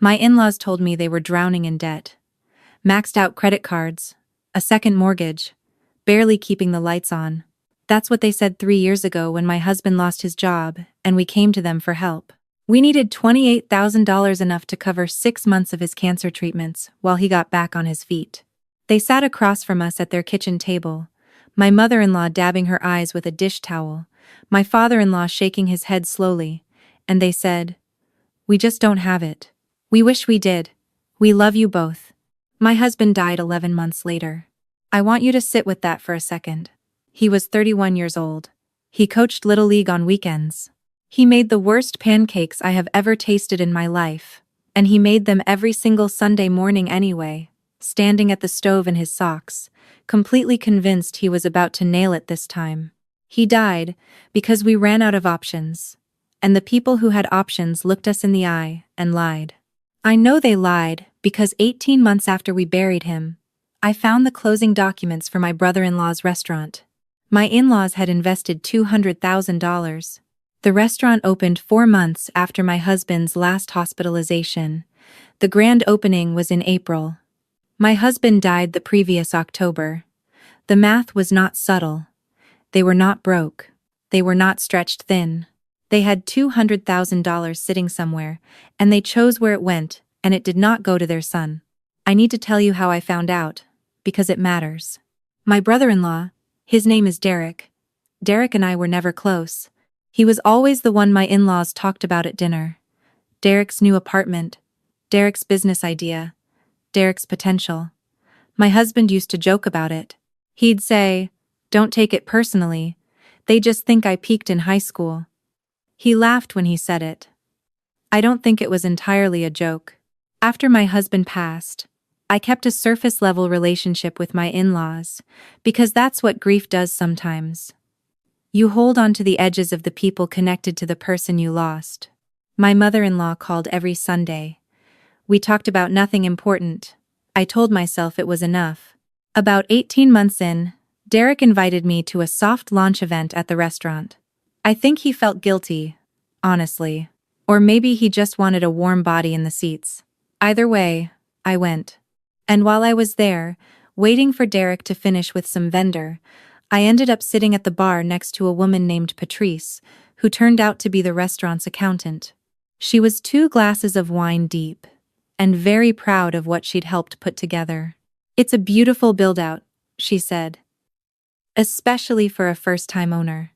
My in-laws told me they were drowning in debt. Maxed out credit cards, a second mortgage, barely keeping the lights on. That's what they said 3 years ago when my husband lost his job and we came to them for help. We needed $28,000, enough to cover 6 months of his cancer treatments while he got back on his feet. They sat across from us at their kitchen table, my mother-in-law dabbing her eyes with a dish towel, my father-in-law shaking his head slowly, and they said, "We just don't have it. We wish we did. We love you both." My husband died 11 months later. I want you to sit with that for a second. He was 31 years old. He coached Little League on weekends. He made the worst pancakes I have ever tasted in my life, and he made them every single Sunday morning anyway, standing at the stove in his socks, completely convinced he was about to nail it this time. He died because we ran out of options, and the people who had options looked us in the eye and lied. I know they lied because 18 months after we buried him, I found the closing documents for my brother-in-law's restaurant. My in-laws had invested $200,000. The restaurant opened 4 months after my husband's last hospitalization. The grand opening was in April. My husband died the previous October. The math was not subtle. They were not broke. They were not stretched thin. They had $200,000 sitting somewhere, and they chose where it went, and it did not go to their son. I need to tell you how I found out, because it matters. My brother-in-law, his name is Derek. Derek and I were never close. He was always the one my in-laws talked about at dinner. Derek's new apartment, Derek's business idea, Derek's potential. My husband used to joke about it. He'd say, "Don't take it personally. They just think I peaked in high school." He laughed when he said it. I don't think it was entirely a joke. After my husband passed, I kept a surface-level relationship with my in-laws, because that's what grief does sometimes. You hold on to the edges of the people connected to the person you lost. My mother-in-law called every Sunday. We talked about nothing important. I told myself it was enough. About 18 months in, Derek invited me to a soft launch event at the restaurant. I think he felt guilty, honestly. Or maybe he just wanted a warm body in the seats. Either way, I went. And while I was there, waiting for Derek to finish with some vendor, I ended up sitting at the bar next to a woman named Patrice, who turned out to be the restaurant's accountant. She was 2 glasses of wine deep, and very proud of what she'd helped put together. "It's a beautiful build-out," she said. "Especially for a first-time owner.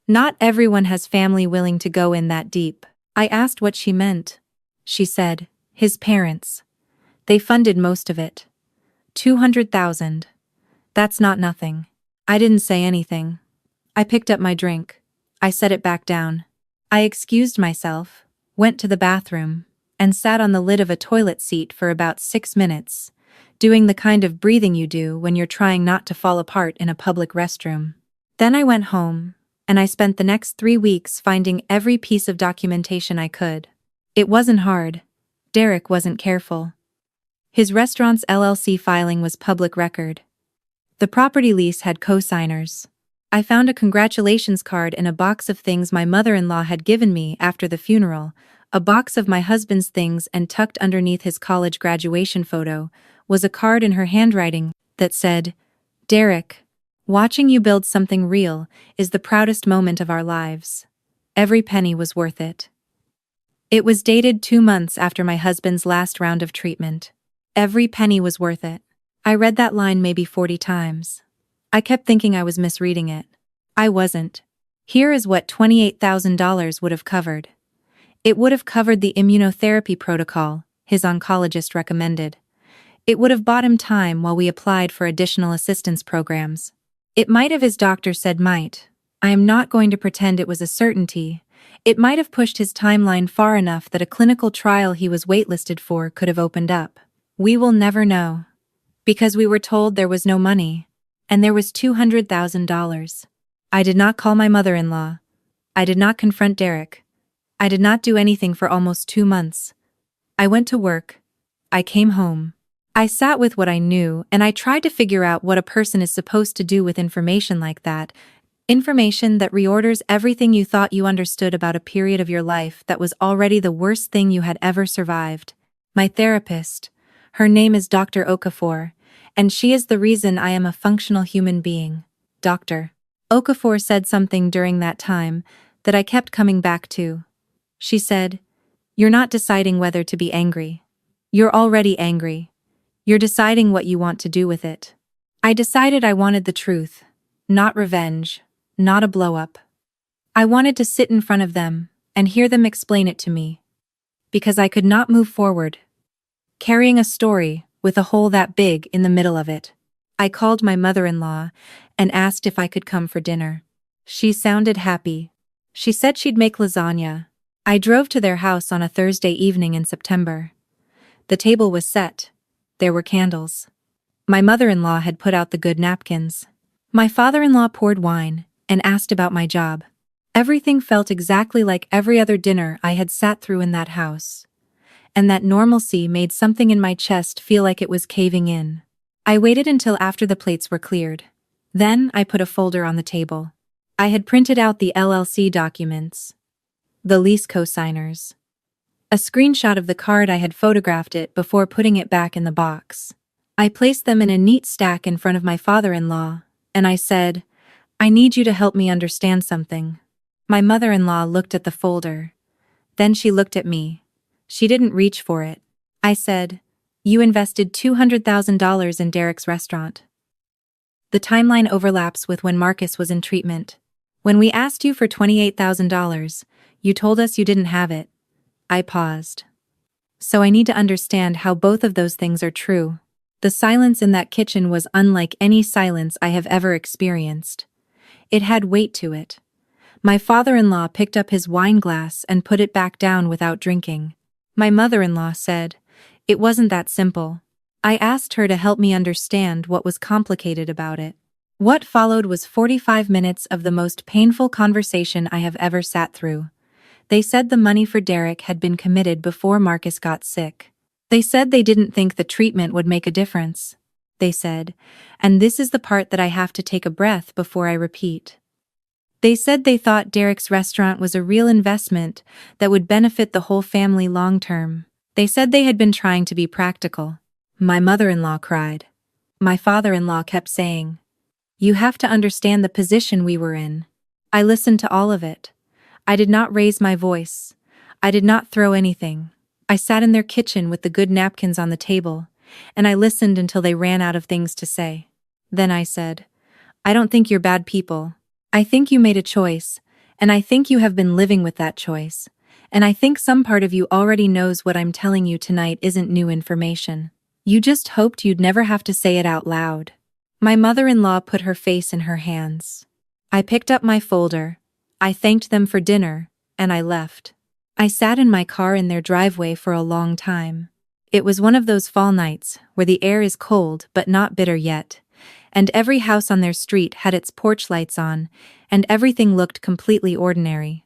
Not everyone has family willing to go in that deep." I asked what she meant. She said, "His parents. They funded most of it. 200,000. That's not nothing." I didn't say anything. I picked up my drink. I set it back down. I excused myself, went to the bathroom, and sat on the lid of a toilet seat for about 6 minutes, doing the kind of breathing you do when you're trying not to fall apart in a public restroom. Then I went home, and I spent the next 3 weeks finding every piece of documentation I could. It wasn't hard. Derek wasn't careful. His restaurant's LLC filing was public record. The property lease had co-signers. I found a congratulations card in a box of things my mother-in-law had given me after the funeral, a box of my husband's things, and tucked underneath his college graduation photo was a card in her handwriting that said, "Derek, watching you build something real is the proudest moment of our lives. Every penny was worth it." It was dated 2 months after my husband's last round of treatment. Every penny was worth it. I read that line maybe 40 times. I kept thinking I was misreading it. I wasn't. Here is what $28,000 would have covered. It would have covered the immunotherapy protocol his oncologist recommended. It would have bought him time while we applied for additional assistance programs. It might have, his doctor said might. I am not going to pretend it was a certainty. It might have pushed his timeline far enough that a clinical trial he was waitlisted for could have opened up. We will never know. Because we were told there was no money, and there was $200,000. I did not call my mother-in-law. I did not confront Derek. I did not do anything for almost 2 months. I went to work. I came home. I sat with what I knew, and I tried to figure out what a person is supposed to do with information like that. Information that reorders everything you thought you understood about a period of your life that was already the worst thing you had ever survived. My therapist, her name is Dr. Okafor, and she is the reason I am a functional human being. Dr. Okafor said something during that time that I kept coming back to. She said, "You're not deciding whether to be angry. You're already angry. You're deciding what you want to do with it." I decided I wanted the truth, not revenge, not a blow-up. I wanted to sit in front of them and hear them explain it to me. Because I could not move forward, carrying a story with a hole that big in the middle of it. I called my mother-in-law and asked if I could come for dinner. She sounded happy. She said she'd make lasagna. I drove to their house on a Thursday evening in September. The table was set. There were candles. My mother-in-law had put out the good napkins. My father-in-law poured wine and asked about my job. Everything felt exactly like every other dinner I had sat through in that house. And that normalcy made something in my chest feel like it was caving in. I waited until after the plates were cleared. Then I put a folder on the table. I had printed out the LLC documents, the lease co-signers, a screenshot of the card I had photographed it before putting it back in the box. I placed them in a neat stack in front of my father-in-law, and I said, "I need you to help me understand something." My mother-in-law looked at the folder. Then she looked at me. She didn't reach for it. I said, "You invested $200,000 in Derek's restaurant." The timeline overlaps with when Marcus was in treatment. When we asked you for $28,000, you told us you didn't have it. I paused. So I need to understand how both of those things are true. The silence in that kitchen was unlike any silence I have ever experienced. It had weight to it. My father-in-law picked up his wine glass and put it back down without drinking. My mother-in-law said, "It wasn't that simple." I asked her to help me understand what was complicated about it. What followed was 45 minutes of the most painful conversation I have ever sat through. They said the money for Derek had been committed before Marcus got sick. They said they didn't think the treatment would make a difference. They said, and this is the part that I have to take a breath before I repeat. They said they thought Derek's restaurant was a real investment that would benefit the whole family long term. They said they had been trying to be practical. My mother-in-law cried. My father-in-law kept saying, "You have to understand the position we were in." I listened to all of it. I did not raise my voice. I did not throw anything. I sat in their kitchen with the good napkins on the table, and I listened until they ran out of things to say. Then I said, "I don't think you're bad people. I think you made a choice, and I think you have been living with that choice, and I think some part of you already knows what I'm telling you tonight isn't new information. You just hoped you'd never have to say it out loud." My mother-in-law put her face in her hands. I picked up my folder. I thanked them for dinner, and I left. I sat in my car in their driveway for a long time. It was one of those fall nights where the air is cold but not bitter yet, and every house on their street had its porch lights on, and everything looked completely ordinary.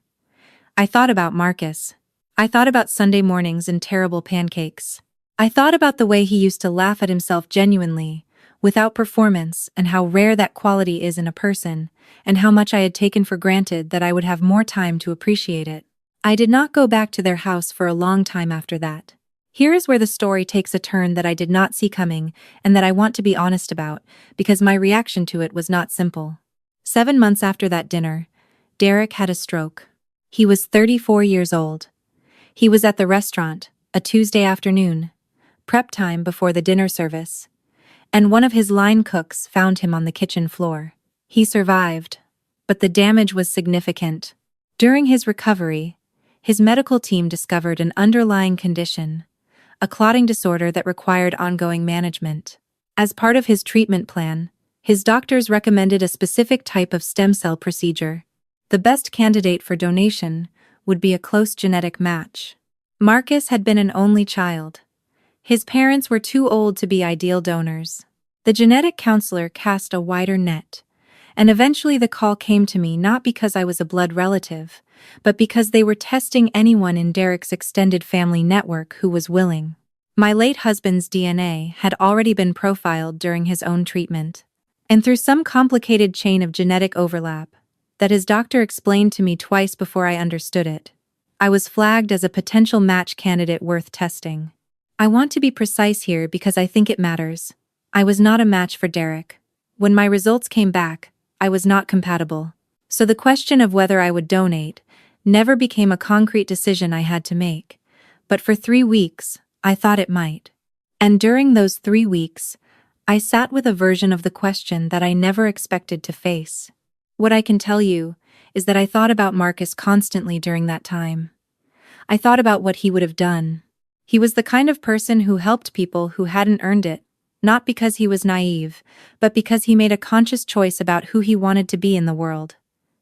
I thought about Marcus. I thought about Sunday mornings and terrible pancakes. I thought about the way he used to laugh at himself genuinely, without performance, and how rare that quality is in a person, and how much I had taken for granted that I would have more time to appreciate it. I did not go back to their house for a long time after that. Here is where the story takes a turn that I did not see coming and that I want to be honest about, because my reaction to it was not simple. 7 months after that dinner, Derek had a stroke. He was 34 years old. He was at the restaurant, a Tuesday afternoon, prep time before the dinner service, and one of his line cooks found him on the kitchen floor. He survived, but the damage was significant. During his recovery, his medical team discovered an underlying condition, a clotting disorder that required ongoing management. As part of his treatment plan, his doctors recommended a specific type of stem cell procedure. The best candidate for donation would be a close genetic match. Marcus had been an only child. His parents were too old to be ideal donors. The genetic counselor cast a wider net, and eventually the call came to me not because I was a blood relative, but because they were testing anyone in Derek's extended family network who was willing. My late husband's DNA had already been profiled during his own treatment, and through some complicated chain of genetic overlap, that his doctor explained to me twice before I understood it. I was flagged as a potential match candidate worth testing. I want to be precise here because I think it matters. I was not a match for Derek. When my results came back, I was not compatible. So the question of whether I would donate never became a concrete decision I had to make. But for 3 weeks, I thought it might. And during those 3 weeks, I sat with a version of the question that I never expected to face. What I can tell you is that I thought about Marcus constantly during that time. I thought about what he would have done. He was the kind of person who helped people who hadn't earned it, not because he was naive, but because he made a conscious choice about who he wanted to be in the world.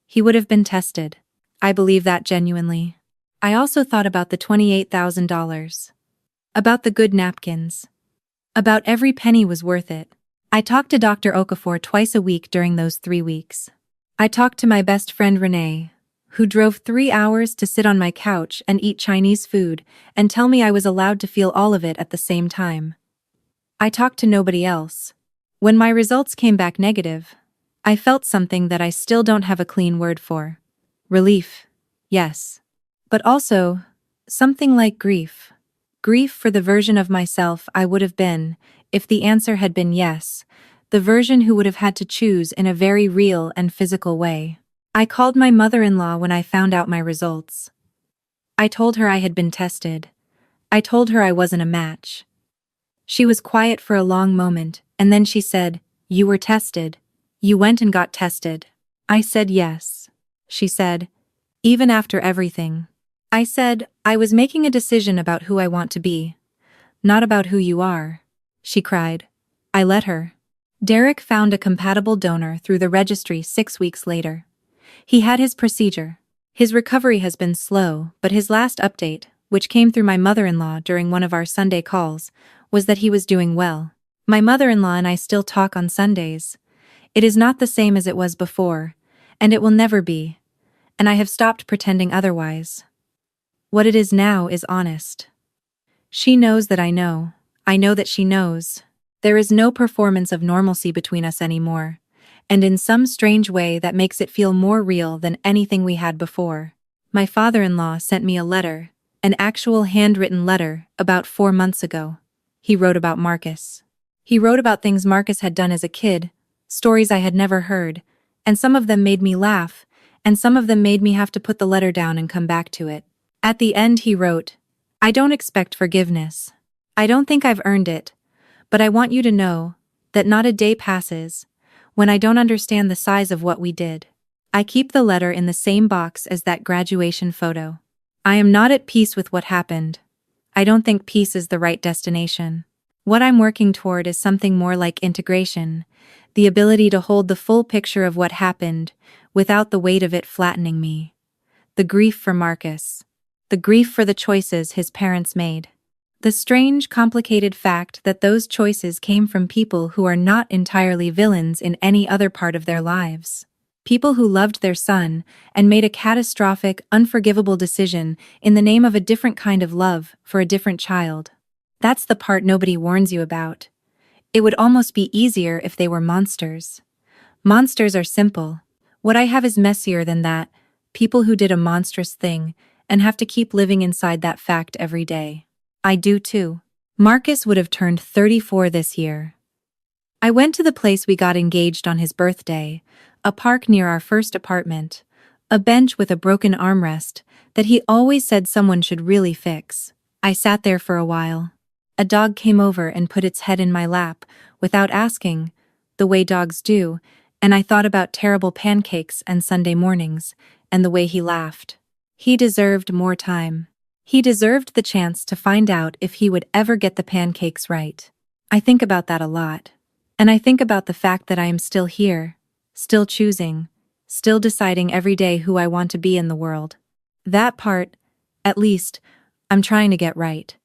He would have been tested. I believe that genuinely. I also thought about the $28,000. About the good napkins. About every penny was worth it. I talked to Dr. Okafor twice a week during those 3 weeks. I talked to my best friend Renee, who drove 3 hours to sit on my couch and eat Chinese food and tell me I was allowed to feel all of it at the same time. I talked to nobody else. When my results came back negative, I felt something that I still don't have a clean word for. Relief, yes. But also, something like grief. Grief for the version of myself I would have been if the answer had been yes, the version who would have had to choose in a very real and physical way. I called my mother-in-law when I found out my results. I told her I had been tested. I told her I wasn't a match. She was quiet for a long moment, and then she said, "You were tested. You went and got tested." I said yes. She said, "Even after everything?" I said, "I was making a decision about who I want to be, not about who you are." She cried. I let her. Derek found a compatible donor through the registry 6 weeks later. He had his procedure. His recovery has been slow, but his last update, which came through my mother-in-law during one of our Sunday calls, was that he was doing well. My mother-in-law and I still talk on Sundays. It is not the same as it was before, and it will never be, and I have stopped pretending otherwise. What it is now is honest. She knows that I know that she knows. There is no performance of normalcy between us anymore, and in some strange way that makes it feel more real than anything we had before. My father-in-law sent me a letter, an actual handwritten letter, about 4 months ago. He wrote about Marcus. He wrote about things Marcus had done as a kid, stories I had never heard, and some of them made me laugh, and some of them made me have to put the letter down and come back to it. At the end he wrote, "I don't expect forgiveness. I don't think I've earned it, but I want you to know that not a day passes when I don't understand the size of what we did. I keep the letter in the same box as that graduation photo. I am not at peace with what happened. I don't think peace is the right destination. What I'm working toward is something more like integration, the ability to hold the full picture of what happened without the weight of it flattening me. The grief for Marcus. The grief for the choices his parents made. The strange, complicated fact that those choices came from people who are not entirely villains in any other part of their lives. People who loved their son and made a catastrophic, unforgivable decision in the name of a different kind of love for a different child. That's the part nobody warns you about. It would almost be easier if they were monsters. Monsters are simple. What I have is messier than that. People who did a monstrous thing and have to keep living inside that fact every day. I do too. Marcus would have turned 34 this year. I went to the place we got engaged on his birthday, a park near our first apartment, a bench with a broken armrest that he always said someone should really fix. I sat there for a while. A dog came over and put its head in my lap without asking, the way dogs do, and I thought about terrible pancakes and Sunday mornings, and the way he laughed. He deserved more time. He deserved the chance to find out if he would ever get the pancakes right. I think about that a lot. And I think about the fact that I am still here, still choosing, still deciding every day who I want to be in the world. That part, at least, I'm trying to get right.